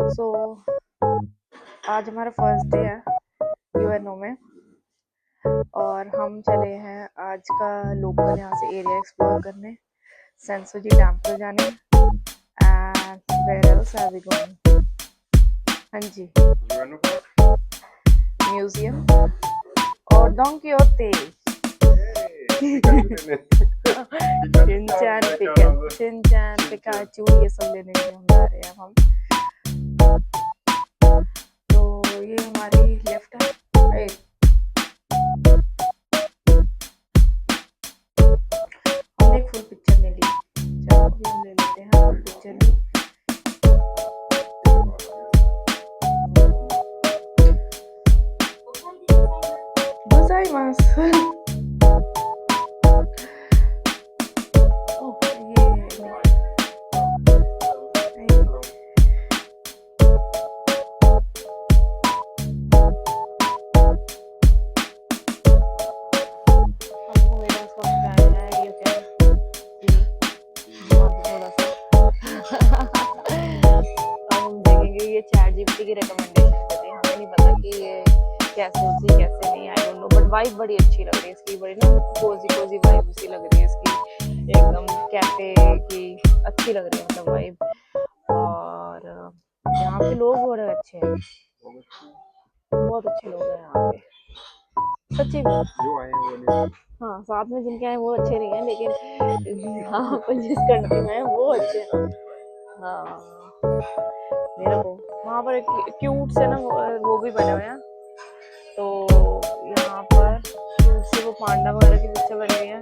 सो आज हमारा first day है यूएनओ में और हम चले हैं आज का लोकल यहाँ से एरिया एक्सप्लोर करने, सेंसोजी टेम्पल जाने and where else are we going. हाँ जी, म्यूजियम और डोंकी quijote शिनचैन पिकाचू ये सब लेने के लिए हम जा रहे हैं। हम तो ये हमारी लेफ्ट है, हमने एक फुल पिक्चर ले ली। चलो अभी हम ले लेते हैं फुल पिक्चर भी। गोजाइमासु। ये चैट जीपीटी की रिकमेंडेशन कर रही है, हमें नहीं पता कि ये कैसे होती है कैसे नहीं, I don't know, but vibe बड़ी अच्छी लग रही है इसकी, बड़ी ना कोजी वाइब सी लग रही है इसकी, एकदम कैफे की अच्छी लग रही है मतलब वाइब। और यहाँ पे लोग बड़े अच्छे हैं, बहुत अच्छे लोग हैं यहाँ पे सच्ची में। जो आए हैं हाँ, साथ में जिनके आए वो अच्छे नहीं है, लेकिन यहाँ पर जिस कंट्री में है वो अच्छे हैं। हाँ, मेरे को वहाँ पर एक क्यूट से ना वो भी बने हुए हैं, तो यहाँ पर क्यूट से वो पांडा वगैरह की पिक्चर बनी हुई है।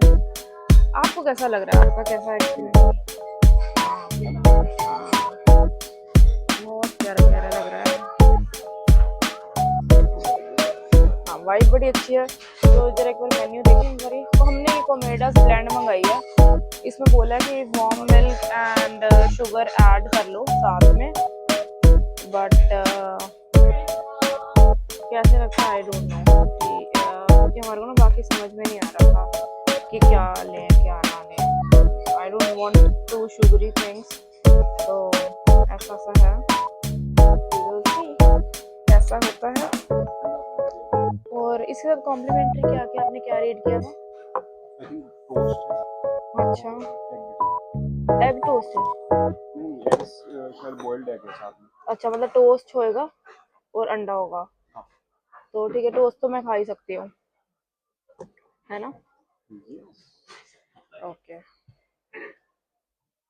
आपको कैसा लग रहा है, आपका कैसा एक्सपीरियंस? बहुत प्यारा प्यारा लग रहा है, हाँ वाइब बड़ी अच्छी है। तो जरा एक बार मेन्यू देखें एक बारी। तो हमने ये कोमेडास ब्लेंड मंगाई है, इसमें बोला है कि warm milk and sugar add कर लो साथ में, बट कैसे रखा आई डोंट नो, क्योंकि हमारे को ना बाकी समझ में नहीं आ रहा था कि क्या लें क्या ना लें। I don't want to sugary things, तो ऐसा सा है, कैसा होता है। और इसके साथ कॉम्प्लीमेंट्री क्या क्या आपने क्या रेट किया था? अच्छा, एग टोस्ट है, शायद बॉइल्ड एग है साथ में। अच्छा, मतलब टोस्ट होएगा और अंडा होगा। हाँ। तो ठीक है, टोस्ट तो मैं खा ही सकती हूँ, है ना? ओके।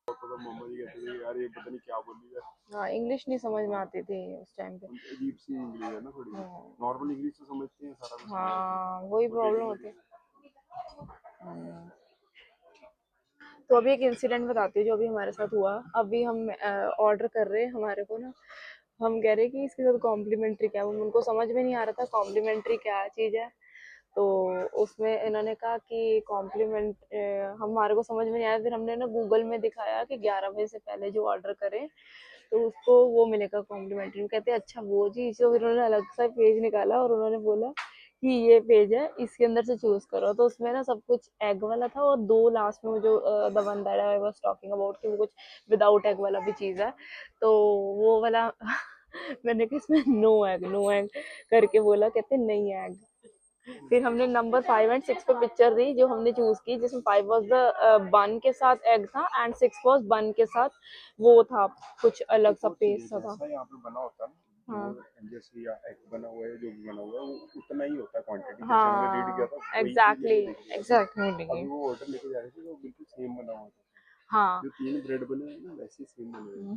तो मम्मा जी कहते थे यार ये पता नहीं क्या बोल रही है। हाँ, इंग्लिश नहीं समझ में आती थी उस टाइम पे, अजीब सी इंग्लिश है ना थोड़ी, नॉर्मल इंग्लिश तो समझते हैं सारा कुछ। हाँ, वही प्रॉब्लम होती है। तो अभी एक इंसिडेंट बताती हूँ जो भी हमारे साथ हुआ। अभी हम ऑर्डर कर रहे हैं, हमारे को ना हम कह रहे हैं कि इसके साथ कॉम्प्लीमेंट्री क्या है, उनको समझ में नहीं आ रहा था कॉम्प्लीमेंट्री क्या चीज़ है। तो उसमें इन्होंने कहा कि कॉम्प्लीमेंट, हमारे को समझ में नहीं आया, फिर हमने ना गूगल में दिखाया कि 11 बजे से पहले जो ऑर्डर करें तो उसको वो मिलेगा कॉम्प्लीमेंट्री। कहते हैं अच्छा वो चीज़, तो फिर उन्होंने अलग सा पेज निकाला और उन्होंने बोला कि ये पेज है, इसके अंदर से चूज करो। तो उसमें ना सब कुछ एग वाला था और दो लास्ट में जो the one that I was talking about कि वो कुछ विदाउट एग वाला भी चीज़ है, तो वो वाला मैंने कहा इसमें नो एग करके बोला, कहते नहीं एग। फिर हमने नंबर 5 एंड 6 पे पिक्चर दी जो हमने चूज की, जिसमें 5 वाज द बन के साथ एग था एंड 6 वाज बन के साथ वो था कुछ अलग सा पेस्ट सा था। यहाँ पे बना होता है, हाँ जैसे या एग बना हुआ है, जो भी बना हुआ है वो उतना ही होता है क्वांटिटी, जैसे हमने रीड किया था एग्जैक्टली वो ऑर्डर लेके जा रहे थे, वो बिल्कुल सेम बना हुआ था। हाँ, जो 3 ब्रेड बने हैं ना वैसे सेम बने हैं।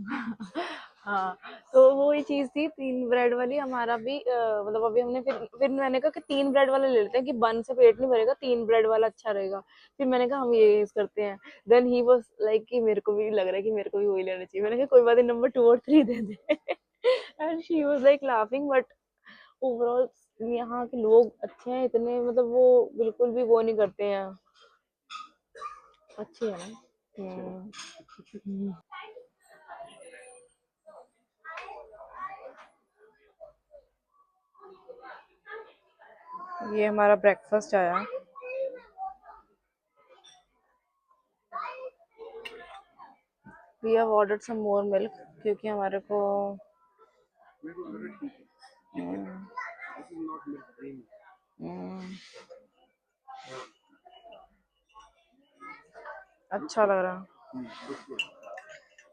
हाँ, तो वो ही चीज थी 3 ब्रेड वाली, हमारा भी मतलब अभी हमने फिर मैंने कहा कि 3 ब्रेड वाला ले लेते हैं कि बन से पेट नहीं भरेगा, 3 ब्रेड वाला अच्छा रहेगा। फिर मैंने कहा हम ये यूज करते हैं। देन ही वाज लाइक कि मेरे को भी लग रहा है कि मेरे को भी वही लेना चाहिए। मैंने कहा कोई बात नहीं, नंबर 2 और 3 दे दे। And she was like laughing, but overall यहाँ के लोग अच्छे हैं इतने, मतलब वो बिल्कुल भी वो नहीं करते हैं, अच्छे हैं ना। ये हमारा ब्रेकफास्ट आया, we have ordered some more milk क्योंकि हमारे को अच्छा लग रहा।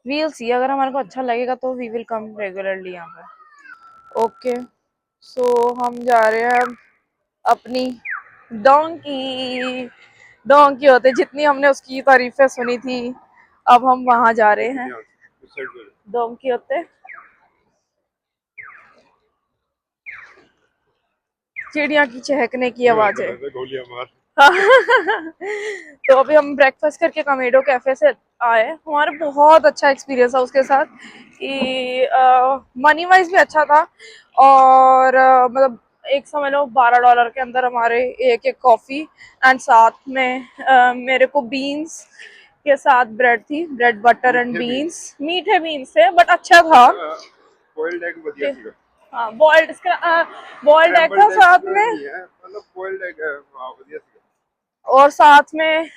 वील सी, अगर हमारे को अच्छा लगेगा तो वी विल कम रेगुलरली यहाँ पे। ओके, सो हम जा रहे हैं अब अपनी डोंकी डोंकी होते, जितनी हमने उसकी तारीफें सुनी थी, अब हम वहां जा रहे हैं। डोंकी होते चिड़िया की चहकने की आवाज है। तो अभी हम ब्रेकफास्ट करके कमेडो कैफे से आए, हमारा बहुत अच्छा एक्सपीरियंस था उसके साथ कि मनी वाइज भी अच्छा था, और मतलब एक समझ लो $12 के अंदर हमारे एक एक कॉफी, एंड साथ में मेरे को बीन्स के साथ ब्रेड थी, ब्रेड बटर एंड बीन्स, मीठे बीन्स थे बट अच्छा था। बॉइल्ड एग बढ़िया था। हाँ, बॉइल्ड एग था साथ में, मतलब बॉइल्ड एग बढ़िया था, और साथ में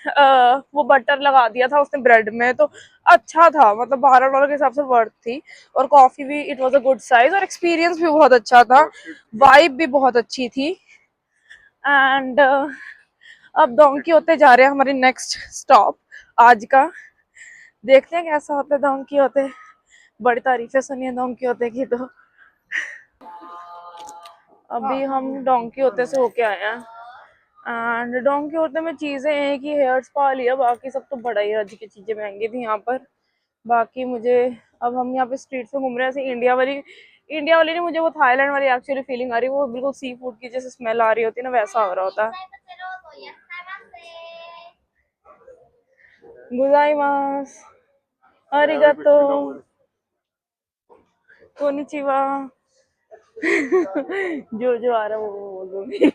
वो बटर लगा दिया था उसने ब्रेड में, तो अच्छा था, मतलब $12 के हिसाब से वर्थ थी। और कॉफी भी it was a good size, और एक्सपीरियंस भी बहुत अच्छा था, वाइब भी बहुत अच्छी थी। एंड अब डोंकी होते जा रहे हैं, हमारी नेक्स्ट स्टॉप आज का। देखते हैं कैसा होता है डोंकी होते, बड़ी तारीफें सुनी है डोंकी होते की। तो अभी हम डोंकी होते से होके आए हैं, एंड डोंकी होते में चीजें एक ही हेयर स्पा लिया, बाकी सब तो बड़ा ही रज की चीजें महंगी थी यहाँ पर। बाकी मुझे, अब हम यहाँ पे स्ट्रीट से घूम रहे हैं, ऐसे इंडिया वाली नहीं, मुझे वो थाईलैंड वाली एक्चुअली फीलिंग आ रही है, वो बिल्कुल सी फूड की जैसे स्मेल आ रही होती है ना, वैसा हो रहा होता है। गुजाइमास, अरिगातो, कोनिचिवा। जो आ रहा है वो बोल दूंगी।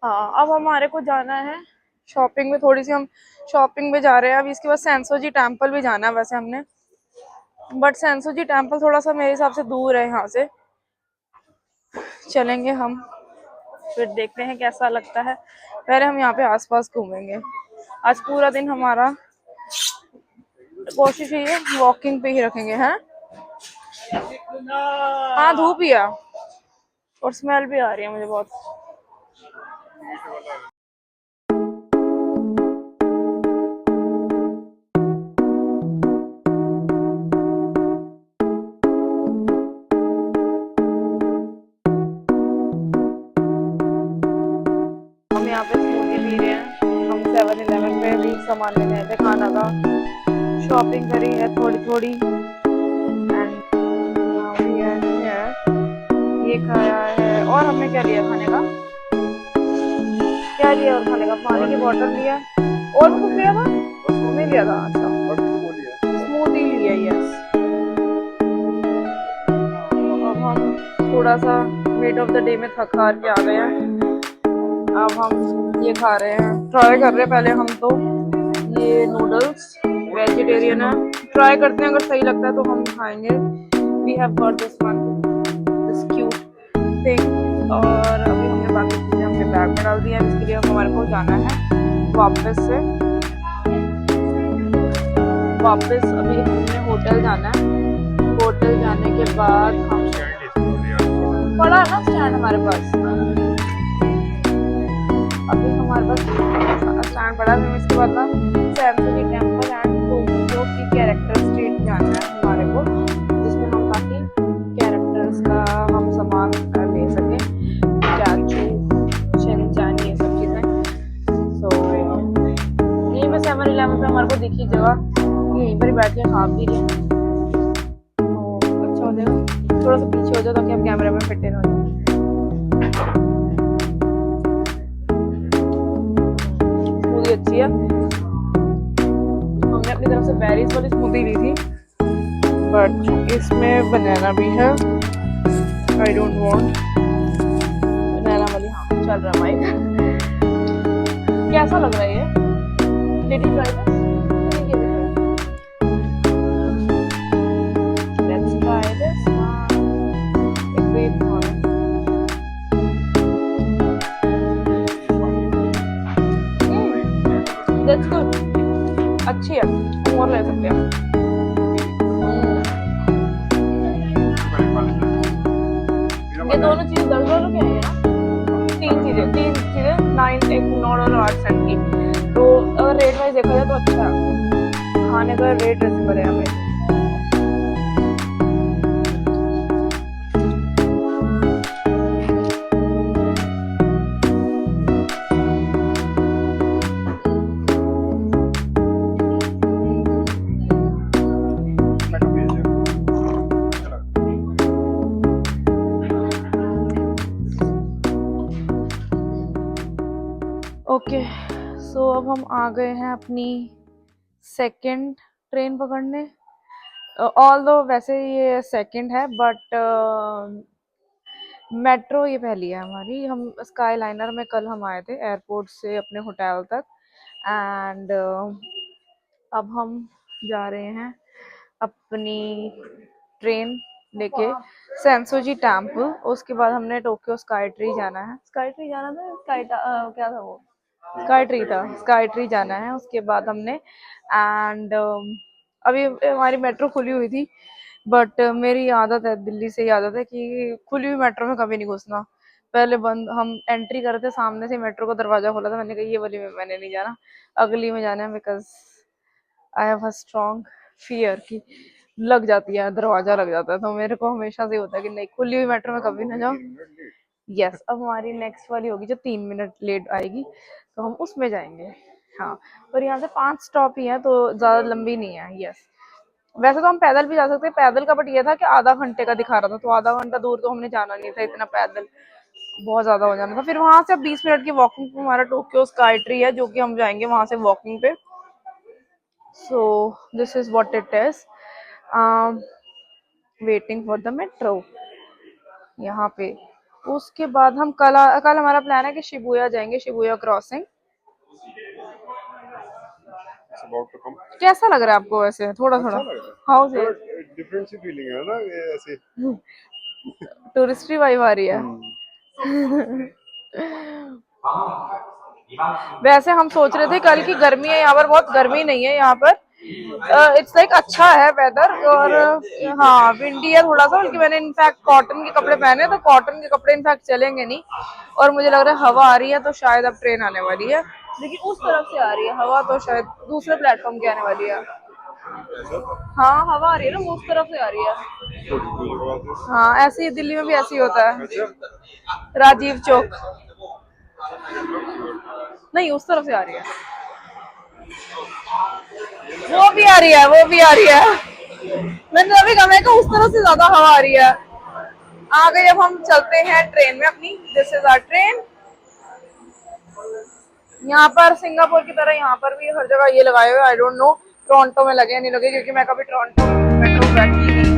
हाँ, अब हमारे को जाना है शॉपिंग में, थोड़ी सी हम शॉपिंग में जा रहे हैं। अभी इसके बाद सेंसोजी टेम्पल भी जाना है वैसे हमने, बट सेंसोजी टेम्पल थोड़ा सा मेरे हिसाब से दूर है यहाँ से, चलेंगे हम, फिर देखते हैं कैसा लगता है। पहले हम यहाँ पे आसपास घूमेंगे, आज पूरा दिन हमारा कोशिश ये वॉकिंग पे ही रखेंगे हैं। हाँ, धूप ही है और स्मेल भी आ रही है मुझे बहुत। हम यहाँ पे स्मूदी पी रहे हैं, हम 7-Eleven पे भी सामान लेने आए थे खाना का, शॉपिंग करी है थोड़ी थोड़ी, एंड ये खाया है। और हमने क्या लिया खाने का, क्या लिया और खाने का, पानी की बोतल लिया, और भी कुछ लिया था, नहीं लिया था, अच्छा स्मूदी लिया, यस। अब हम थोड़ा सा मिड ऑफ द डे में थक हार के आ गए हैं, अब हम ये खा रहे हैं, ट्राई कर रहे हैं पहले हम तो ये नूडल्स, वेजिटेरियन है, ट्राई करते हैं, अगर सही लगता है तो हम खाएंगे। We have got this one, this cute thing, और अभी हमने बाकी चीजें अपने बैग में डाल दी है। इसके लिए हमारे को जाना है वापस अभी हमने होटल जाना है, होटल जाने के बाद हम पड़ा ना स्टैंड हमारे पास, अभी हमारे पास स्टैंड पड़ा, फिर इसके बाद ना सेंसोजी टेम्पल एंड टोक्यो की कैरेक्टर स्ट्रीट जाना है हमारे को, जिसमें हम ताकि कैरेक्टर्स का हम सामान ले सकें, स्टैचू, शिनचैन, ये सब चीज़ें। सो यहीं पे 7-Eleven पे हमारे को दिखी जगह, यहीं पर ही बैठ के खा पी रहे हैं, तो अच्छा हो जाएगा। थोड़ा सा पीछे हो जाओ ताकि हम कैमरे में फिट इन हो जाए। स्मूदी अच्छी है, हमने अपनी तरफ से बेरीज वाली स्मूदी ली थी, बट इसमें बनाना भी है, आई डोंट वांट बनाना वाली। हाँ, चल रहा माइक, कैसा लग रहा है ये, did you try this? Let's try this, एक वेट फॉर, दैट्स गुड, अच्छी है, और ले सकते हैं। रेट वाइज देखा जाए तो अच्छा है, खाने का रेट रिजनेबल है यहाँ पे। ओके सो अब हम आ गए हैं अपनी सेकंड ट्रेन पकड़ने। ऑल दो वैसे ये सेकंड है बट मेट्रो ये पहली है हमारी। हम स्काई लाइनर में कल हम आए थे एयरपोर्ट से अपने होटल तक एंड अब हम जा रहे हैं अपनी ट्रेन लेके सेंसोजी टेम्पल। उसके बाद हमने टोक्यो स्काई ट्री जाना है। स्काई ट्री जाना था, क्या था वो, स्काई ट्री था, स्काई ट्री जाना है। उसके बाद हमने एंड अभी हमारी मेट्रो खुली हुई थी बट मेरी आदत है, दिल्ली से ही आदत है कि खुली हुई मेट्रो में कभी नहीं घुसना। पहले बंद हम एंट्री कर रहे थे, सामने से मेट्रो का दरवाजा खोला था, मैंने कहा ये वाली में मैंने नहीं जाना, अगली में जाना है because I have a strong fear कि लग जाती है, दरवाजा लग जाता है, तो मेरे को हमेशा से होता है कि नहीं खुली हुई मेट्रो में कभी ना जाओ। यस अब हमारी नेक्स्ट वाली होगी जो 3 मिनट लेट आएगी तो हम उसमें जाएंगे। हाँ और यहाँ से 5 स्टॉप ही है तो ज्यादा लंबी नहीं है। यस वैसे तो हम पैदल भी जा सकते हैं, पैदल का बट ये था कि आधा घंटे का दिखा रहा था, तो आधा घंटा दूर तो हमने जाना नहीं था, इतना पैदल बहुत ज्यादा हो जाना था। फिर वहां से 20 मिनट की वॉकिंग पे हमारा टोक्यो स्काई ट्री है जो कि हम जाएंगे वहां से वॉकिंग पे। So this is what it is, waiting for the metro यहाँ पे। उसके बाद हम कल हमारा प्लान है कि शिबुया जाएंगे, शिबुया क्रॉसिंग। कैसा लग रहा है आपको वैसे? थोड़ा थोड़ा हाउस है, डिफरेंट सी फीलिंग है ना ये ऐसे टूरिस्टी वाइब आ रही है। वैसे हम सोच रहे थे कल की गर्मी है यहाँ पर, बहुत गर्मी नहीं है यहाँ पर, इट्स लाइक अच्छा है वेदर और हाँ विंडी है थोड़ा सा, बल्कि मैंने इनफैक्ट कॉटन के कपड़े पहने, तो कॉटन के कपड़े इनफैक्ट चलेंगे नहीं। और मुझे लग रहा है हवा आ रही है तो शायद अब ट्रेन आने वाली है, लेकिन उस तरफ से आ रही है हवा, तो शायद दूसरे प्लेटफॉर्म की आने वाली है। हाँ हवा आ रही है ना, वो उस तरफ से आ रही है। हाँ ऐसे ही दिल्ली में भी ऐसे ही होता है, राजीव चौक नहीं उस तरफ से आ रही है, वो भी आ रही है, वो भी आ रही है। मैंने अभी कहा मैं उस तरफ से ज्यादा हवा आ रही है। आ गई, अब हम चलते हैं ट्रेन में अपनी। This is our train. यहाँ पर सिंगापुर की तरह यहाँ पर भी हर जगह ये लगाए हुए, आई डोंट नो टोरंटो में लगे या नहीं लगे क्योंकि मैं कभी टोरंटो मेट्रो बैठी नहीं।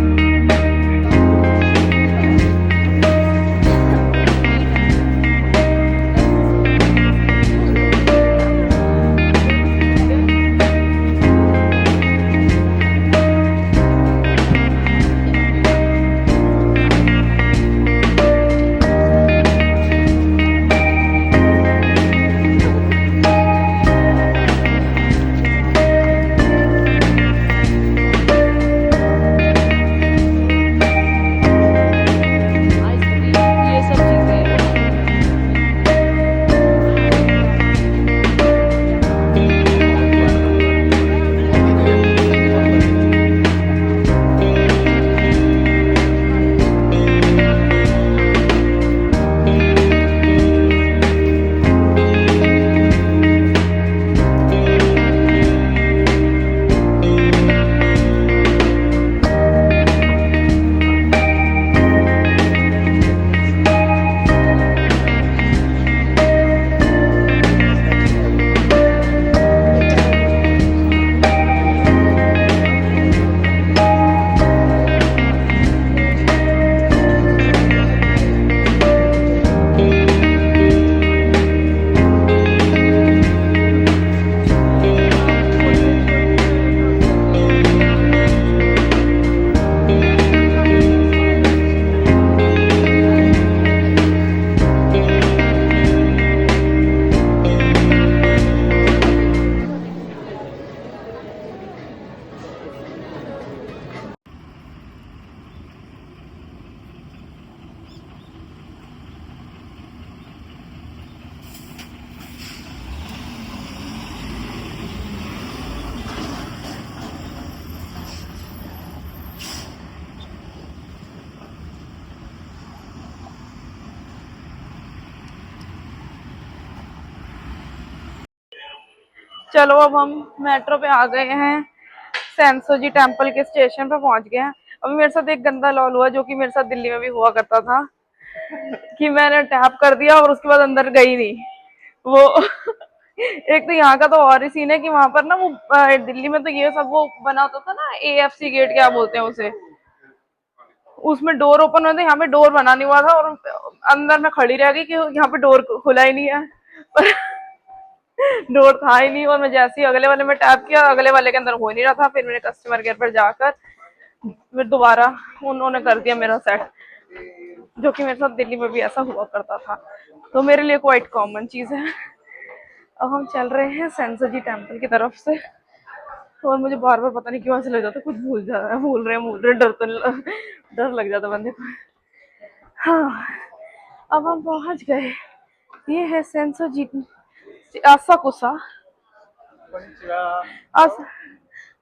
चलो अब हम मेट्रो पे आ गए हैं, सेंसोजी टेम्पल के स्टेशन पे पहुंच गए हैं। अभी मेरे साथ एक गंदा लॉल हुआ जो कि मेरे साथ दिल्ली में भी हुआ करता था, कि मैंने टैप कर दिया और उसके बाद अंदर गई नहीं वो एक तो यहाँ का तो और ही सीन है कि वहां पर ना वो दिल्ली में तो ये सब वो बना होता था ना, AFC गेट क्या बोलते हैं उसे, उसमें डोर ओपन होता है, यहाँ पे डोर बना नहीं हुआ था और अंदर मैं खड़ी रह गई कि यहाँ पे डोर खुला ही नहीं है पर डोर था ही नहीं, और मैं जैसे ही अगले वाले में टैप किया, अगले वाले के अंदर हो नहीं रहा था। फिर मैंने कस्टमर केयर पर जाकर फिर दोबारा उन्होंने कर दिया मेरा सेट, जो कि मेरे साथ दिल्ली में भी ऐसा हुआ करता था, तो मेरे लिए क्वाइट कॉमन चीज है। अब हम चल रहे हैं सेंसोजी टेम्पल की तरफ से, और मुझे बार बार पता नहीं क्यों ऐसे लग जाता है कुछ भूल रहे डर तो डर लग जाता बंदे को। हाँ, अब हम पहुंच गए, ये है सेंसोजी आसाकुसा। आस,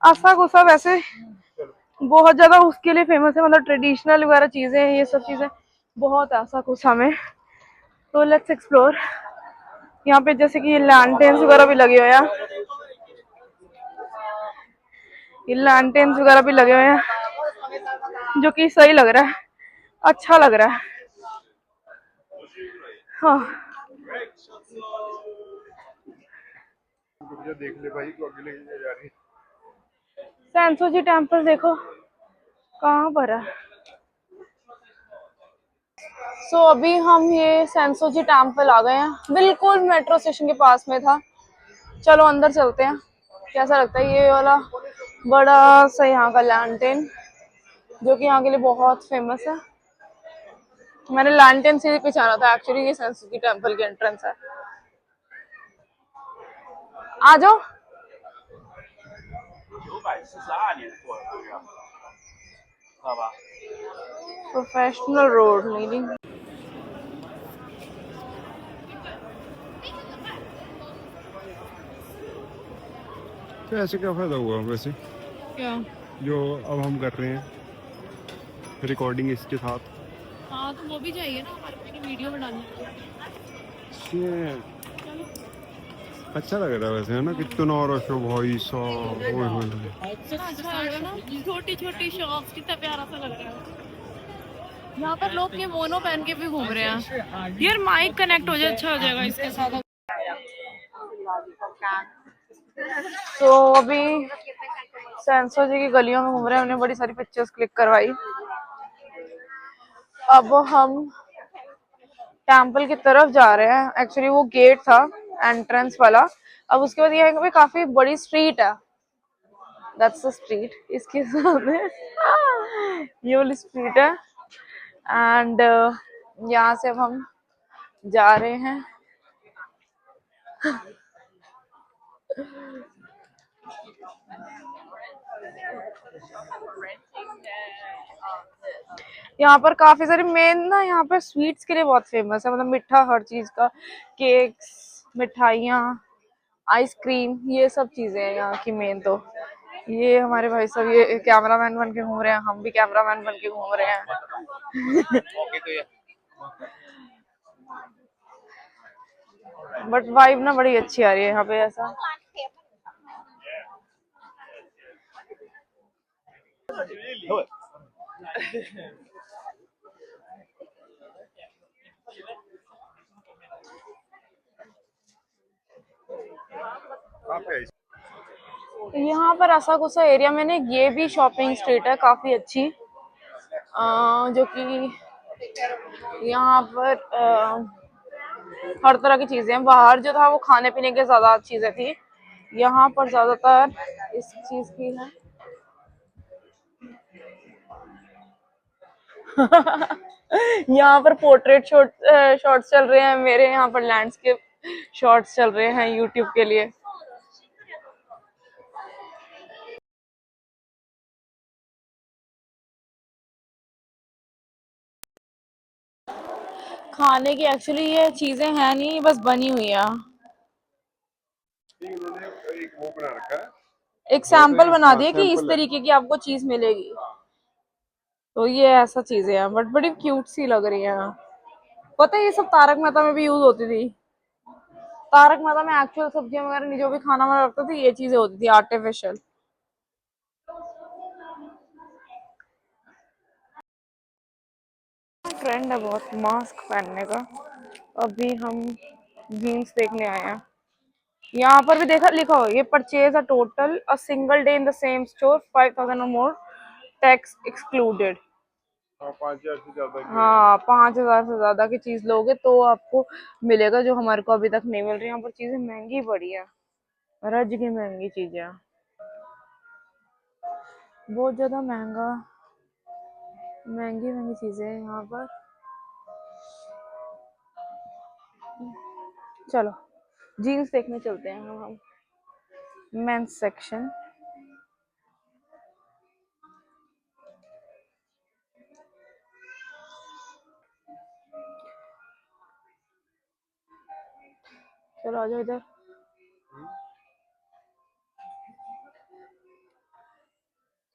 आसाकुसा वैसे बहुत ज्यादा उसके लिए फेमस है, मतलब ट्रेडिशनल वगैरह चीजें हैं, ये सब चीजें बहुत आसाकुसा में। तो लेट्स एक्सप्लोर। यहाँ पे जैसे कि लैंटेन्स वगैरह भी लगे हुए हैं, ये लैंटेन्स वगैरह भी लगे हुए हैं जो कि सही लग रहा है, अच्छा लग रहा है। हाँ, रुक जा, देख ले भाई को आगे लेके जा रही है। सेंसोजी टेम्पल देखो कहाँ पर है। सो अभी हम ये सेंसोजी टेम्पल आ गए हैं, बिल्कुल मेट्रो स्टेशन के पास में था। चलो अंदर चलते हैं, कैसा लगता है ये वाला बड़ा सा यहाँ का लैंटेन, जो कि यहाँ के लिए बहुत फेमस है। मैंने लैंटेन से ही पहचाना था, एक्चुअली ये सेंसोजी टेम्पल की एंट्रेंस है। आ जाओ। Professional road meaning. तो ऐसे क्या फायदा हुआ वैसे क्या? जो अब हम कर रहे हैं रिकॉर्डिंग इसके साथ? हाँ तो वो भी चाहिए ना हमारे को वीडियो बनानी है। ये अच्छा लग रहा है वैसे, है ना? कितना और शो भाई साहब, ओए होए होए। अच्छा लग रहा है ना, छोटी छोटी शॉप्स, कितना प्यारा सा लग रहा है। यहाँ पर लोग ये मोनो पहन के भी घूम रहे हैं। यार माइक कनेक्ट हो जाए अच्छा हो जाएगा इसके साथ। तो अभी सेंसोजी की गलियों में घूम रहे हैं, हमने बड़ी सारी पिक्चर्स क्लिक करवाई। अब हम टेम्पल की तरफ जा रहे हैं, एक्चुअली वो गेट था एंट्रेंस वाला। अब उसके बाद ये है कि काफी बड़ी स्ट्रीट है, दैट्स द स्ट्रीट, इसके सामने ये वाली स्ट्रीट है। एंड यहाँ से अब हम जा रहे हैं। यहाँ पर काफी सारी मेन ना, यहाँ पर स्वीट्स के लिए बहुत फेमस है, मतलब मीठा हर चीज का, केक्स, मिठाइयाँ, आइसक्रीम, ये सब चीजें हैं यहाँ की मेन। तो ये हमारे भाई साहब ये कैमरामैन बन के घूम रहे हैं, हम भी कैमरामैन बन के घूम रहे हैं। बट वाइब ना बड़ी अच्छी आ रही है यहाँ पे ऐसा। कहाँ पे है? यहाँ पर असाकुसा एरिया में ना ये भी शॉपिंग स्ट्रीट है काफी अच्छी, जो कि यहाँ पर हर तरह की चीजें हैं। बाहर जो था वो खाने पीने के ज्यादा चीजें थी, यहाँ पर ज्यादातर इस चीज की है। यहाँ पर पोर्ट्रेट शॉट्स चल रहे हैं मेरे, यहाँ पर लैंडस्केप शॉट्स चल रहे हैं यूट्यूब के लिए। खाने की एक्चुअली ये चीजें हैं नहीं, बस बनी हुई है। उन्होंने एक वो बना रखा है, एक सैंपल बना हाँ दिया कि इस सैंपल है। तरीके की आपको चीज मिलेगी, तो ये ऐसा चीजें हैं बट बड़ी क्यूट सी लग रही है। पता है ये सब तारक मेहता में भी यूज होती थी। तारक मेहता में एक्चुअल सब्जियां वगैरह नहीं, जो भी खाना वाना रखते थे ये चीजें होती थी आर्टिफिशियल। ट्रेंड है बहुत मास्क पहनने का। अभी हम जीन्स देखने आए हैं। यहाँ पर भी देखा लिखा हो, ये purchase a total a single day in the same store 5,000 और मोर टैक्स एक्सक्लूडेड। हाँ 5,000 से ज्यादा की हाँ, 5,000 से ज्यादा की चीज लोगे तो आपको मिलेगा, जो हमारे को अभी तक नहीं मिल रही। यहाँ पर चीजें महंगी पड़ी है, रज की महंगी चीजें हैं, बहुत ज्यादा महंगा, महंगी महंगी चीजें हैं यहाँ पर। चलो जीन्स देखने चलते हैं हम मेंस सेक्शन। चलो आ जाओ इधर।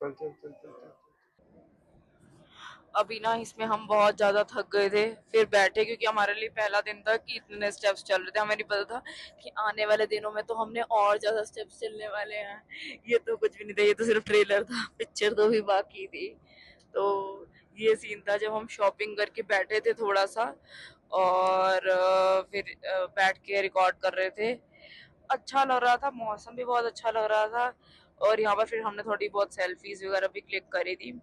चल चल चल चल चल। अभी ना इसमें हम बहुत ज्यादा थक गए थे, फिर बैठे, क्योंकि हमारे लिए पहला दिन था कि इतने स्टेप्स चल रहे थे। हमें नहीं पता था कि आने वाले दिनों में तो हमने और ज्यादा स्टेप्स चलने वाले हैं। ये तो कुछ भी नहीं था, ये तो सिर्फ ट्रेलर था, पिक्चर तो भी बाकी थी। तो ये सीन था जब हम शॉपिंग करके बैठे थे थोड़ा सा, और फिर बैठ के रिकॉर्ड कर रहे थे। अच्छा लग रहा था, मौसम भी बहुत अच्छा लग रहा था, और यहाँ पर फिर हमने थोड़ी बहुत सेल्फीज वगैरह भी क्लिक करी थी।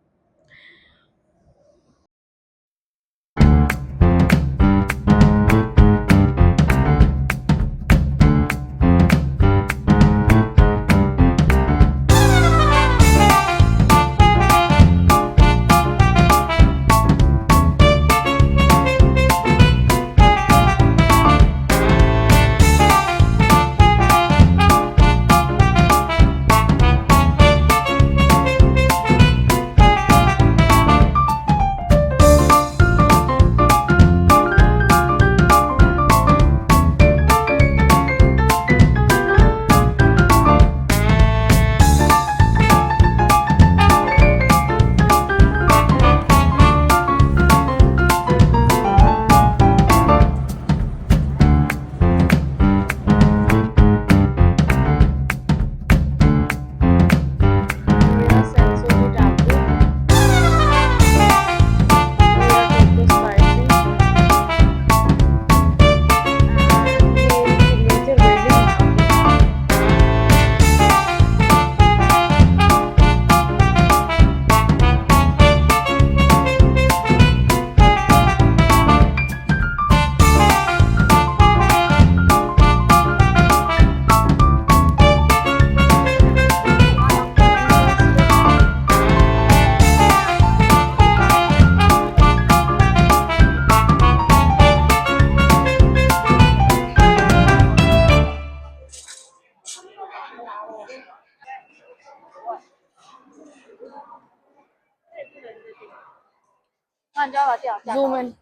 Zoom in.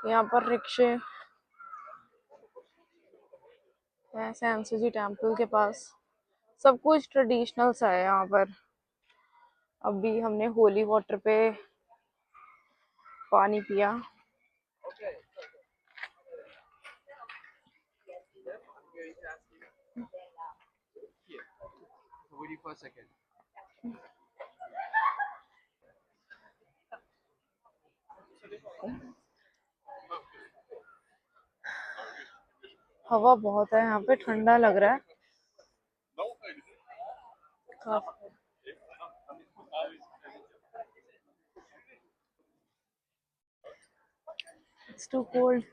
यहाँ पर रिक्शे है सैनसूजी टेम्पल के पास, सब कुछ ट्रेडिशनल सा है यहाँ पर। अभी हमने होली वाटर पे पानी पिया। हवा बहुत है यहाँ पे, ठंडा लग रहा है। काफी it's too cold.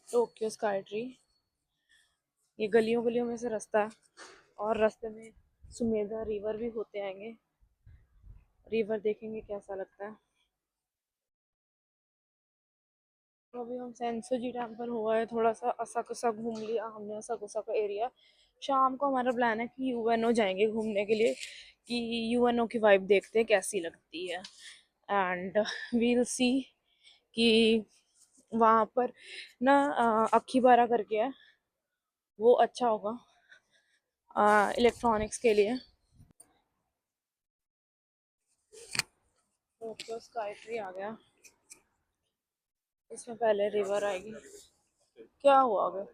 Tokyo sky tree, ये गलियों गलियों में से रास्ता है और रास्ते में सुमेधा रिवर भी होते आएंगे। रिवर देखेंगे कैसा लगता है। तो अभी हम सेंसोजी डैम पर हुआ है, थोड़ा सा असाकुसा घूम लिया हमने, असाकुसा का एरिया। शाम को हमारा प्लान है कि यूएनओ जाएंगे घूमने के लिए, कि यूएनओ की वाइब देखते हैं कैसी लगती है, एंड वील सी कि वहाँ पर ना अखीबारा करके है, वो अच्छा होगा इलेक्ट्रॉनिक्स के लिए। टोक्यो स्काई ट्री आ गया, इसमें पहले रिवर आएगी। क्या हुआ अगर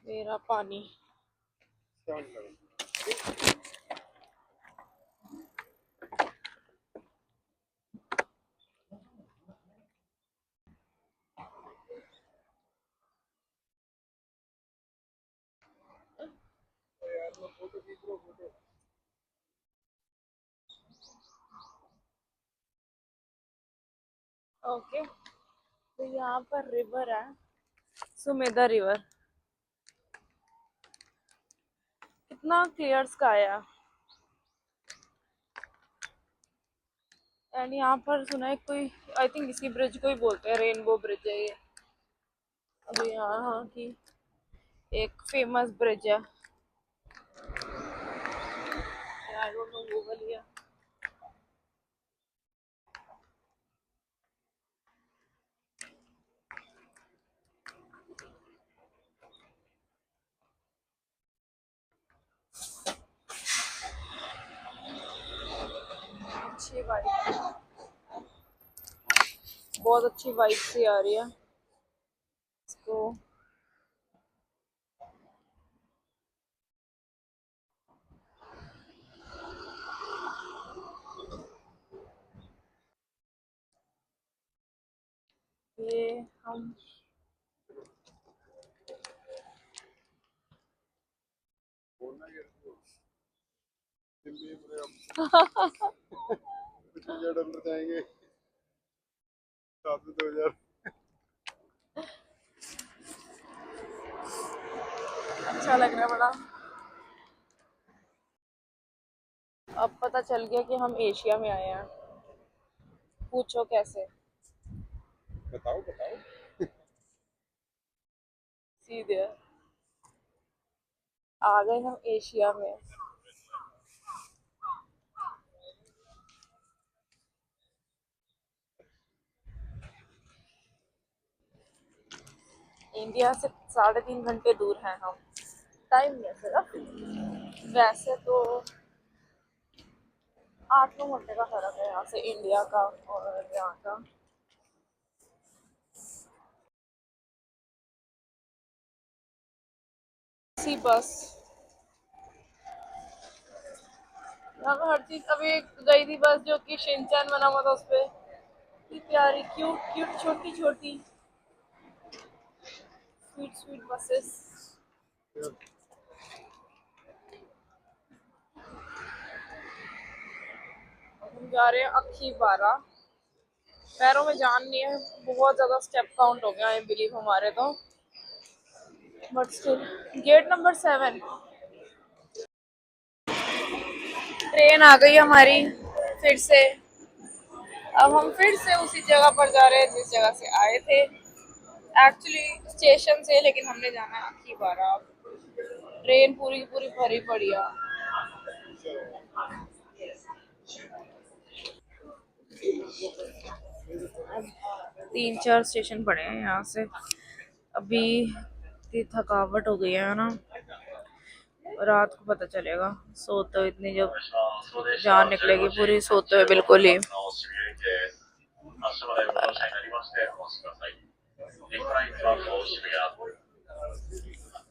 मेरा पानी। ओके, तो यहाँ पर रिवर है, सुमेधा रिवर। कितना क्लियर स्काई है। एंड यहाँ पर सुना है कोई, आई थिंक इसी ब्रिज को ही बोलते हैं रेनबो ब्रिज है ये। अभी यहाँ की एक फेमस ब्रिज है, आई डोंट नो वो वाली है। अच्छी वाइब, बहुत अच्छी वाइब सी आ रही है इसको। ये हम $2000 जाएंगे, 7 से 2000। अच्छा लग रहा है बड़ा। अब पता चल गया कि हम एशिया में आए हैं। पूछो कैसे। बताओ बताओ। सीधे आ गए हम एशिया में। इंडिया से 3.5 घंटे दूर हैं हम। टाइम नहीं है सिर्फ, वैसे तो 8-9 घंटे का फर्क है यहाँ से इंडिया का और यहाँ का। सी बस, यहाँ पे हर चीज। अभी एक गई थी बस जो कि शिनचैन बना हुआ था उस पे, इतनी प्यारी क्यूट क्यूट छोटी छोटी स्वीट स्वीट बसेस। हम जा रहे हैं अखीबारा। पैरों में जान नहीं है, बहुत ज्यादा स्टेप काउंट हो गया आई बिलीव हमारे तो, but still. Gate number 7, train आ गई हमारी फिर से। अब हम फिर से उसी जगह पर जा रहे हैं जिस जगह से आए थे, एक्चुअली स्टेशन से, लेकिन हमने जाना है अखीबारा। ट्रेन पूरी की पूरी भरी पड़ी है। 3-4 स्टेशन पड़े हैं यहाँ से। अभी इतनी थकावट हो गई है ना, रात को पता चलेगा, सोते हुए इतनी जब जान निकलेगी पूरी, सोते हुए बिल्कुल ही।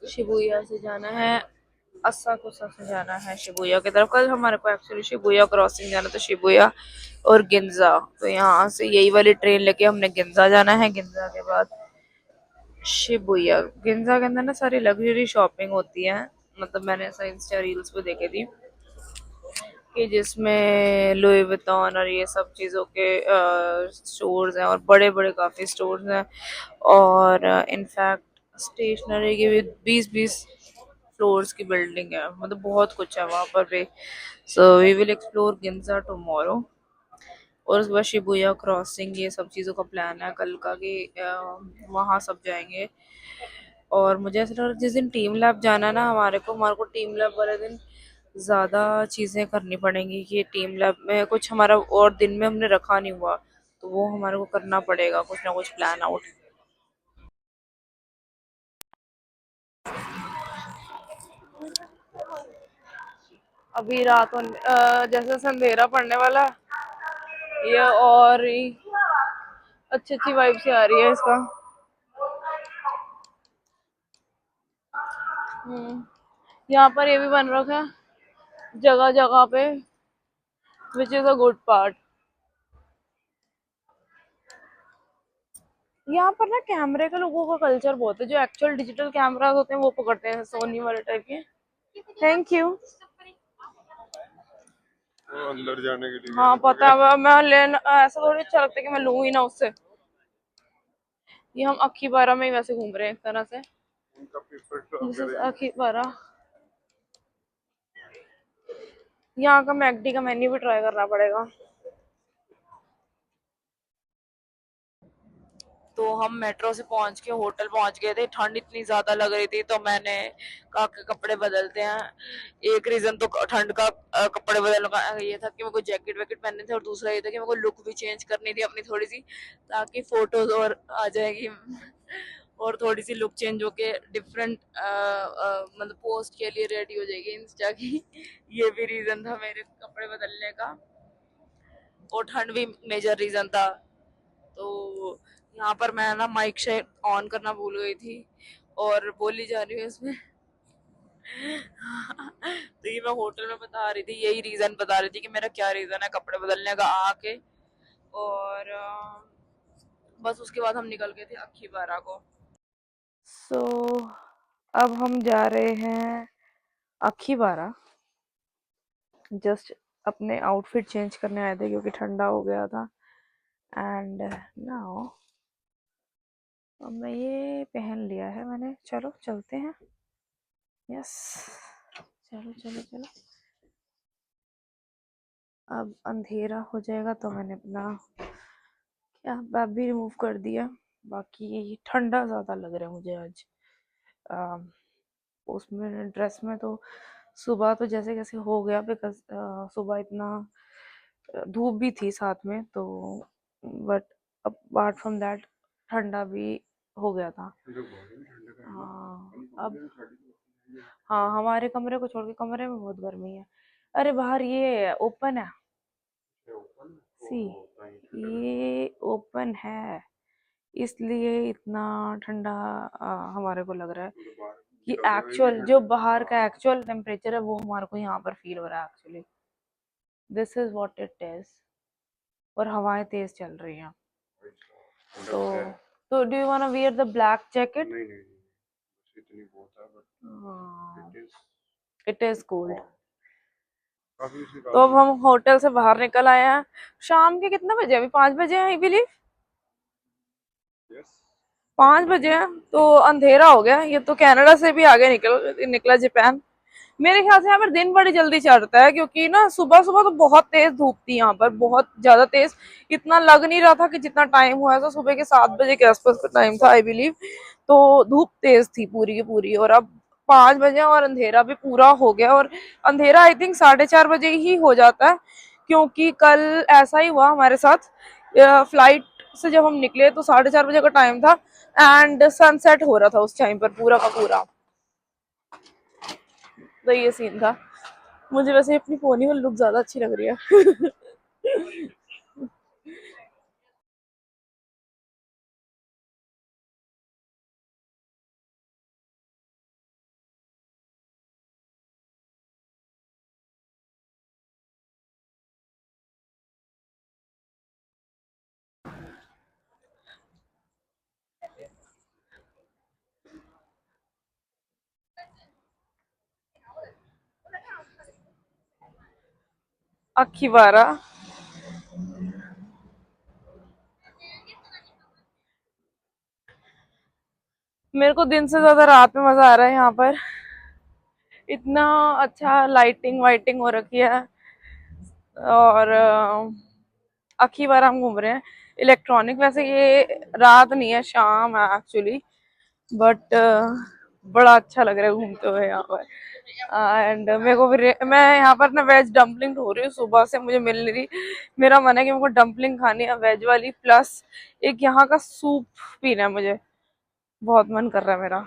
शिबुया से जाना है, असाकुसा से जाना है शिबुया की तरफ। कल हमारे को एक्चुअली शिबुया क्रॉसिंग जाना था, शिबुया और गिंजा। तो यहाँ से यही वाली ट्रेन लेके हमने गिंजा जाना है। गिंजा के बाद शिबुया। गिंजा के अंदर ना सारी लग्जरी शॉपिंग होती है, मतलब मैंने ऐसा इंस्टा रील्स पे देखे थी कि जिसमें लुई विटॉन और ये सब चीज़ों के स्टोर्स हैं, और बड़े बड़े काफ़ी स्टोर्स हैं। और इनफैक्ट स्टेशनरी की भी 20-20 फ्लोर्स की बिल्डिंग है, मतलब बहुत कुछ है वहाँ पर भी। So we will explore Ginza tomorrow, और उसके बाद शिबुया क्रॉसिंग, ये सब चीज़ों का प्लान है कल का कि वहाँ सब जाएंगे। और मुझे ऐसा लग रहा है जिस दिन टीम लैब जाना है ना हमारे को टीम लैब वाले दिन ज़्यादा चीज़ें करनी पड़ेंगी कि टीम लैब में कुछ हमारा और दिन में हमने रखा नहीं हुआ, तो वो हमारे को करना पड़ेगा कुछ ना कुछ प्लान आउट। अभी रात जैसे जैसे अंधेरा पड़ने वाला है, ये और ही अच्छी अच्छी वाइब से आ रही है इसका। यहाँ पर ये भी बन रखा है जगह जगह पे, which is a good part. यहाँ पर ना कैमरे का लोगों का कल्चर बहुत है, जो एक्चुअल डिजिटल कैमरा होते हैं वो पकड़ते हैं, सोनी वाले टाइप के। Thank you. वो अंदर जाने के लिए हाँ पता है, मैं लेना ऐसा थोड़ी अच्छा लगता है कि मैं लूँ ही ना उससे। ये हम अक्खीबारा में ही वैसे घूम रहे हैं एक तरह से। उनका पेपर तो दिस इज अक्खीबारा। यहाँ का मैकडी का मेन्यू भी ट्राई करना पड़ेगा। तो हम मेट्रो से पहुंच के होटल पहुंच गए थे, ठंड इतनी ज्यादा लग रही थी तो मैंने कहा कि कपड़े बदलते हैं। एक रीजन तो ठंड का कपड़े बदलने का ये था कि मेरे को जैकेट वैकेट पहनने थे, और दूसरा ये था कि मेरे को लुक भी चेंज करनी थी अपनी थोड़ी सी, ताकि फोटोज और आ जाएगी और थोड़ी सी लुक चेंज होके डिफरेंट मतलब पोस्ट के लिए रेडी हो जाएगी इंस्टा की। ये भी रीजन था मेरे कपड़े बदलने का, और ठंड भी मेजर रीजन था। तो यहाँ पर मैं ना माइक से ऑन करना भूल गई थी और बोली जा रही हूँ इसमें। तो ये मैं होटल में बता रही थी, यही रीजन बता रही थी कि मेरा क्या रीजन है कपड़े बदलने का आके। और बस उसके बाद हम निकल गए थे अक्खीबारा को। सो अब हम जा रहे हैं अक्खीबारा, जस्ट अपने आउटफिट चेंज करने आए थे क्योंकि ठंडा हो गया था। एंड नाउ अब मैं ये पहन लिया है मैंने, चलो चलते हैं। यस, चलो चलो चलो। अब अंधेरा हो जाएगा तो मैंने अपना क्या बैग भी रिमूव कर दिया। बाकी ठंडा ज़्यादा लग रहा है मुझे आज। अम, उसमें ड्रेस में तो सुबह तो जैसे कैसे हो गया, बिकॉज सुबह इतना धूप भी थी साथ में, तो बट अपार्ट फ्रॉम दैट ठंडा भी हो गया था। हाँ अब, हाँ हमारे कमरे को छोड़ के कमरे में बहुत गर्मी है। अरे बाहर ये ओपन है, सी ये ओपन है, इसलिए इतना ठंडा हमारे को लग रहा है कि एक्चुअल जो बाहर का एक्चुअल टेम्परेचर है वो हमारे को यहाँ पर फील हो रहा है actually. This is what it is. और हवाएं तेज चल रही हैं। तो do you want to wear the black jacket? नहीं नहीं नहीं, इतनी बहुत है बट इट इज कोल्ड। काफी सी तो अब हम होटल से बाहर निकल आए हैं। शाम के कितने बजे? अभी 5 बजे हैं आई बिलीव। यस 5 बजे हैं तो अंधेरा हो गया। ये तो कनाडा से भी आगे निकला जापान। मेरे ख्याल से यहाँ पर दिन बड़ी जल्दी चढ़ता है, क्योंकि ना सुबह सुबह तो बहुत तेज धूप थी यहाँ पर, बहुत ज्यादा तेज। इतना लग नहीं रहा था कि जितना टाइम हुआ है तो सुबह के 7 बजे के आसपास का टाइम था आई बिलीव। तो धूप तेज थी पूरी की पूरी, और अब 5 बजे और अंधेरा भी पूरा हो गया। और अंधेरा आई थिंक 4:30 बजे ही हो जाता है, क्योंकि कल ऐसा ही हुआ हमारे साथ। फ्लाइट से जब हम निकले तो 4:30 बजे का टाइम था, एंड सनसेट हो रहा था उस टाइम पर पूरा का पूरा। तो ये सीन था। मुझे वैसे अपनी पोनी वाली लुक ज्यादा अच्छी लग रही है। अखीवारा। मेरे को दिन से ज्यादा रात में मजा आ रहा है यहाँ पर। इतना अच्छा लाइटिंग वाइटिंग हो रखी है। और अखीवारा हम घूम रहे हैं। इलेक्ट्रॉनिक, वैसे ये रात नहीं है, शाम है एक्चुअली। बट बड़ा अच्छा लग रहा है घूमते हुए यहाँ पर। एंड मेरे को मैं यहाँ पर ना वेज डम्पलिंग ढूंढ रही हूँ, सुबह से मुझे मिल नहीं रही। मेरा मन है कि मेरे को डम्पलिंग खानी है वेज वाली, प्लस एक यहाँ का सूप पीना है मुझे। बहुत मन कर रहा है मेरा।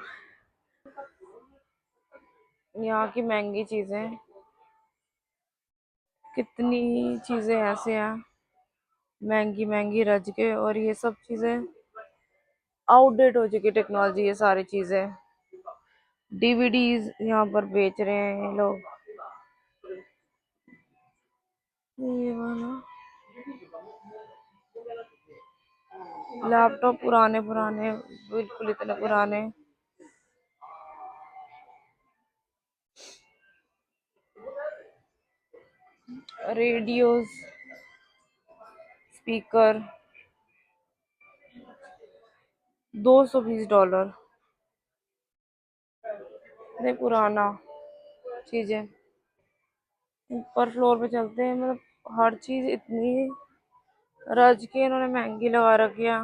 यहाँ की महंगी चीजें, कितनी चीजें ऐसे हैं महंगी महंगी रज के, और ये सब चीजें आउटडेट हो चुकी टेक्नोलॉजी। ये सारी चीजें डीवीडीज यहाँ पर बेच रहे हैं ये लोग। ये वाला लैपटॉप पुराने पुराने, बिल्कुल इतने पुराने। Radios, speaker, $220। इतने पुराना चीजें। ऊपर फ्लोर पे चलते हैं, मतलब हर चीज इतनी रज के इन्होंने महंगी लगा रखी है।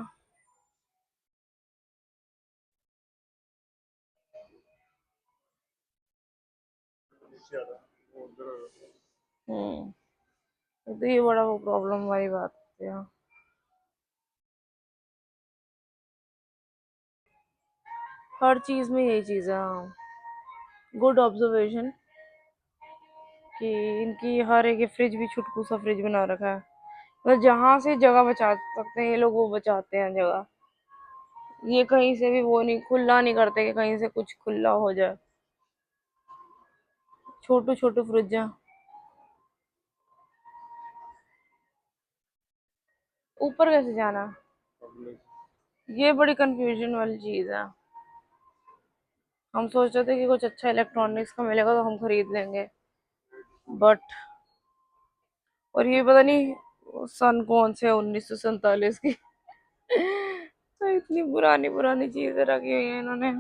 तो ये बड़ा वो प्रॉब्लम वाली बात है। हर चीज में यही चीज है। गुड ऑब्जर्वेशन कि इनकी हर एक फ्रिज भी छुटकू सा फ्रिज बना रखा है। मतलब जहां से जगह बचा सकते हैं ये लोग, वो बचाते हैं जगह। ये कहीं से भी वो नहीं, खुला नहीं करते कि कहीं से कुछ खुला हो जाए। छोटू छोटू फ्रिज है। ऊपर कैसे जाना? ये बड़ी कंफ्यूजन वाली चीज है। हम सोच रहे थे कि कुछ अच्छा इलेक्ट्रॉनिक्स का मिलेगा तो हम खरीद लेंगे, बट और ये पता नहीं सन कौन से है, 1947 की। तो इतनी पुरानी पुरानी चीजें रखी हुई है इन्होंने,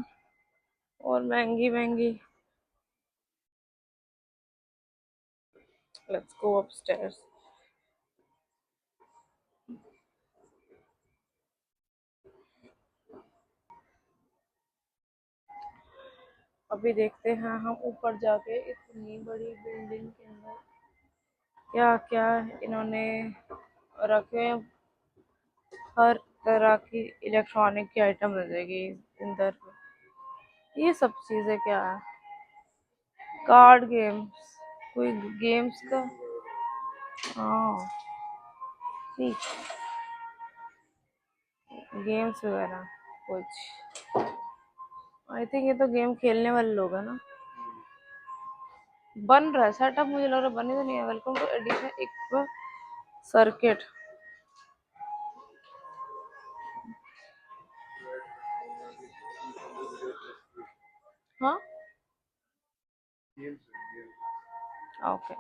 और महंगी महंगी। Let's go upstairs. अभी देखते हैं हम ऊपर जाके इतनी बड़ी बिल्डिंग के अंदर क्या क्या इन्होंने रखे हैं। हर तरह की इलेक्ट्रॉनिक की आइटम मिलेगी अंदर। ये सब चीजें क्या है? कार्ड गेम्स, कोई गेम्स का। हाँ, ठीक, गेम्स वगैरह कुछ। आई थिंक ये तो गेम खेलने वाले लोग हैं ना। बन रहा है सेटअप, मुझे लग रहा है बने तो नहीं है। वेलकम टू एडिशन एक सर्किट। हाँ, ओके,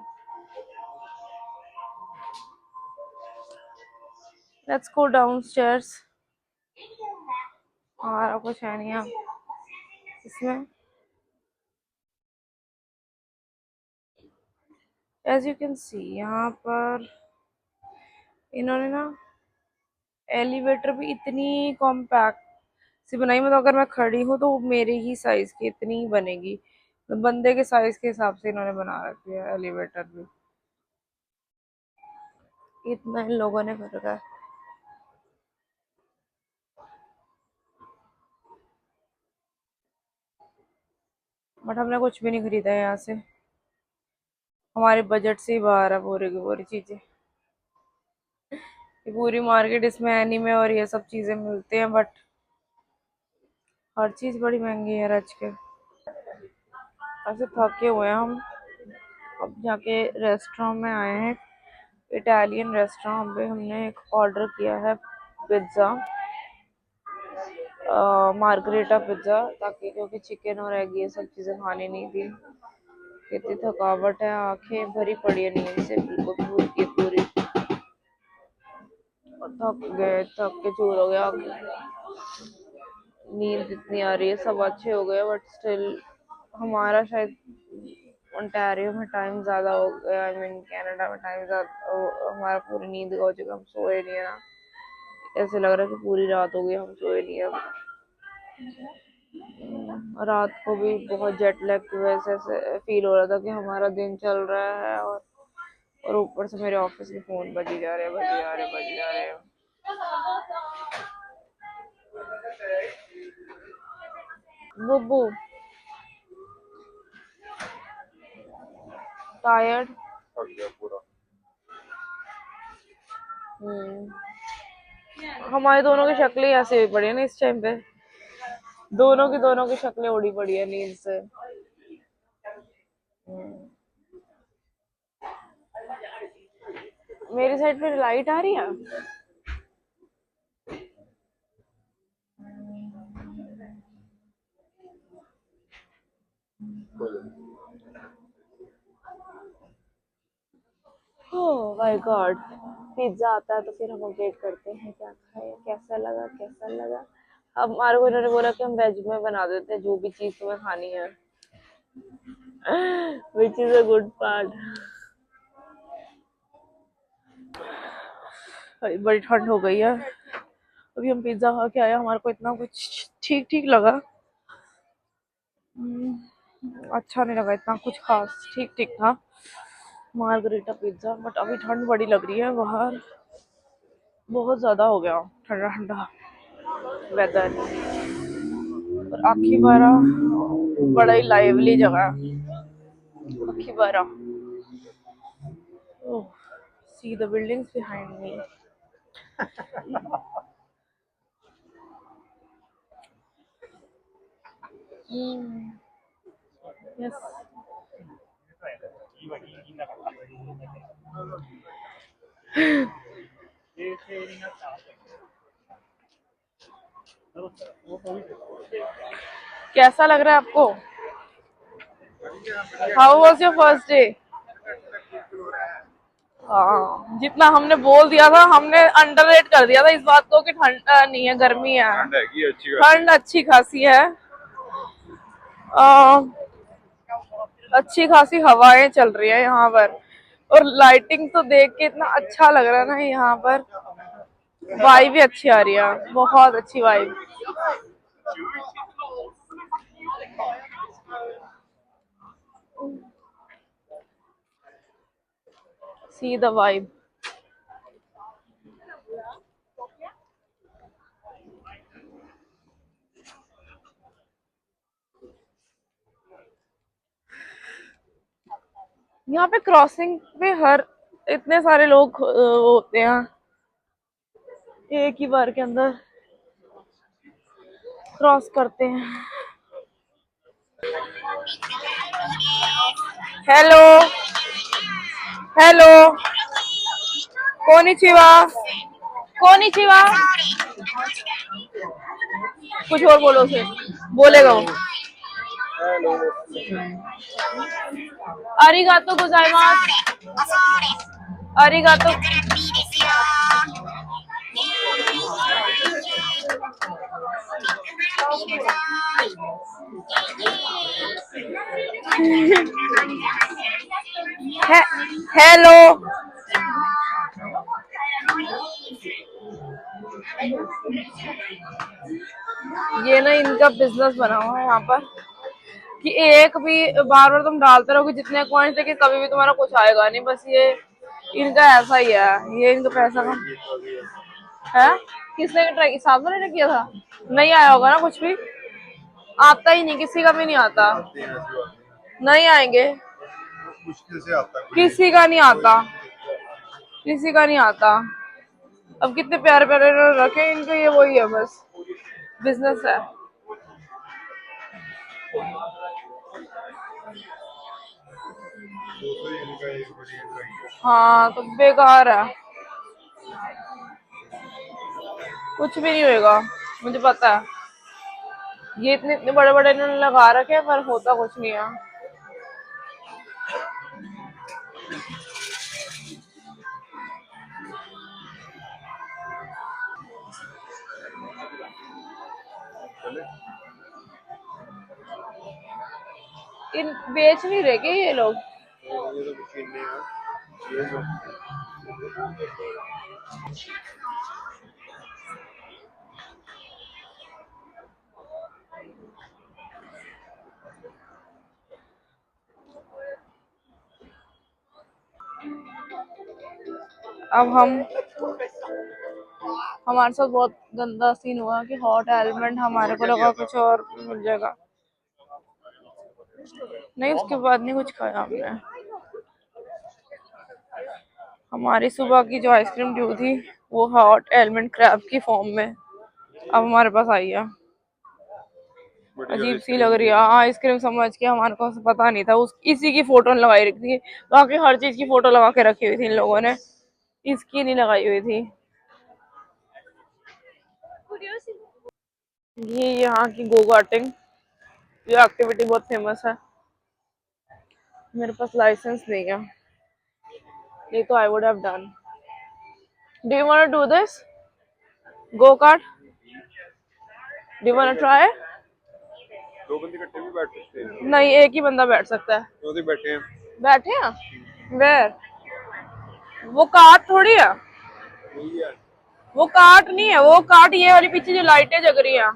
लेट्स गो डाउनस्टेयर्स। हमारा कुछ है नहीं यहाँ इसमें। एज यू कैन सी यहाँ पर इन्होंने ना एलिवेटर भी इतनी कॉम्पैक्ट सी बनाई। मतलब अगर मैं खड़ी हूँ तो वो मेरे ही साइज की इतनी ही बनेगी। तो बंदे के साइज के हिसाब से इन्होंने बना रखी है एलिवेटर भी। इतना इन लोगों ने कर रखा है। बट हमने कुछ भी नहीं खरीदा है यहाँ से, हमारे बजट से ही बाहर है पूरी की पूरी चीजें। ये पूरी मार्केट इसमें एनीमे और ये सब चीजें मिलती हैं, बट हर चीज बड़ी महंगी है रज के। ऐसे थके हुए हैं हम, अब जाके रेस्टोरेंट में आए हैं, इटालियन रेस्टोरेंट पे हमने एक ऑर्डर किया है पिज्ज़ा, मार्गरेटा पिज्ज़ा, ताकि क्योंकि चिकन और एग ये सब चीज़ें खानी नहीं थी। कितनी थकावट है, आंखें भरी पड़ी है नींद से बिल्कुल पूरी की पूरी, और थक के चूर हो गया। नींद इतनी आ रही है, सब अच्छे हो गए बट स्टिल हमारा शायद ओंटारियो में टाइम ज्यादा हो गया, आई मीन कनाडा में टाइम ज्यादा, हमारा पूरी नींद हो चुका, हम सोए नहीं है ना, ऐसे लग रहा है कि पूरी रात हो गई हम सोए नहीं है। रात को भी बहुत जेट लैग की वजह से ऐसे फील हो रहा था कि हमारा दिन चल रहा है, और ऊपर से मेरे ऑफिस के फोन बजी जा रहे हैं, बजी जा रहे हैं, बजी जा रहे हैं। बुब्बू टायर्ड। हमारे दोनों की शक्लें ऐसे हुई पड़ी है ना इस टाइम पे, दोनों की शक्लें उड़ी पड़ी है नींद से। मेरी साइड पे लाइट आ रही है। ओह माय गॉड, पिज्जा आता है तो फिर हम अपडेट करते हैं क्या खाए, कैसा लगा कैसा लगा। अब हमारे को इन्होंने बोला कि हम वेज में बना देते हैं जो भी चीज तुम्हें खानी है, which is a good part. बड़ी ठंड हो गई है, अभी हम पिज्जा खा के आए, हमारे को इतना कुछ ठीक ठीक लगा, अच्छा नहीं लगा इतना कुछ खास, ठीक ठीक था मार्गरीटा पिज्जा। बट अभी ठंड बड़ी लग रही है बाहर, बहुत ज्यादा हो गया ठंडा ठंडा वेदर। और आखीबारा बड़ा ही लाइवली जगह है, आखीबारा। Oh, see the buildings behind me. Yes. कैसा लग रहा है आपको? How was your first day? हाँ, जितना हमने बोल दिया था, हमने अंडररेट कर दिया था इस बात को कि ठंड नहीं है, गर्मी है। ठंड अच्छी खासी है, अच्छी खासी हवाएं चल रही है यहाँ पर, और लाइटिंग तो देख के इतना अच्छा लग रहा है ना यहाँ पर, वाइब भी अच्छी आ रही है, बहुत अच्छी वाइब। See the vibe. यहाँ पे क्रॉसिंग पे हर इतने सारे लोग होते हैं, एक ही बार के अंदर क्रॉस करते हैं। हेलो हेलो, कोनिचिवा कोनिचिवा, कुछ और बोलो उसे, बोलेगा वो। अरिगातो गोजाइमास, अरिगातो। हेलो, ये ना इनका बिजनेस बना हुआ है यहाँ पर कि एक भी बार बार तुम डालते रहोगे जितने कॉइन्स, लेकिन कभी भी तुम्हारा कुछ आएगा नहीं, बस ये इनका ऐसा ही है, ये इनका पैसा का है। किसने ट्राई, सामने ने किया था, नहीं आया होगा ना कुछ भी। आता ही नहीं, किसी का भी नहीं आता। आते हैं, ऐसी बात नहीं आएंगे, नहीं, मुश्किल से आता है कोई। किसी का नहीं आता, किसी का नहीं आता। अब कितने प्यारे प्यारे रखे इनको, ये वही है बस, बिजनेस है। इनका एक बड़ी इनका हाँ तो बेकार है, कुछ भी नहीं होएगा, मुझे पता है। ये इतने इतने बड़े बड़े इन्होंने लगा रखे हैं, पर होता कुछ नहीं है। चले। इन बेच नहीं रहे क्या ये लोग? ये तो मशीनें हैं, ये जो अब हमारे साथ बहुत गंदा सीन हुआ कि हॉट एलिमेंट हमारे को लगा कुछ और मिल जाएगा, नहीं उसके बाद नहीं कुछ खाया हमने। हमारी सुबह की जो आइसक्रीम ड्यू थी वो हॉट एलिमेंट क्रैब की फॉर्म में अब हमारे पास आई है। अजीब सी लग रही है आइसक्रीम, समझ के हमारे को पता नहीं था, उस इसी की फोटो लगाई रखी थी, बाकी हर चीज की फोटो लगा के रखी हुई थी इन लोगों ने, इसकी नहीं लगाई हुई थी। ये यहाँ की गो कार्टिंग, ये एक्टिविटी बहुत फेमस है। मेरे पास लाइसेंस नहीं है, नहीं तो I would have done. Do you want to do this go kart? Do you want try? दो बंदे इकट्ठे भी बैठ सकते हैं। नहीं, एक ही बंदा बैठ सकता है। दो ही बैठे हैं। बैठे हैं वेर? वो कार्ट थोड़ी है, यही है। वो कार्ट नहीं है, वो कार्ट ये वाली पीछे जो लाइटें जग रही हैं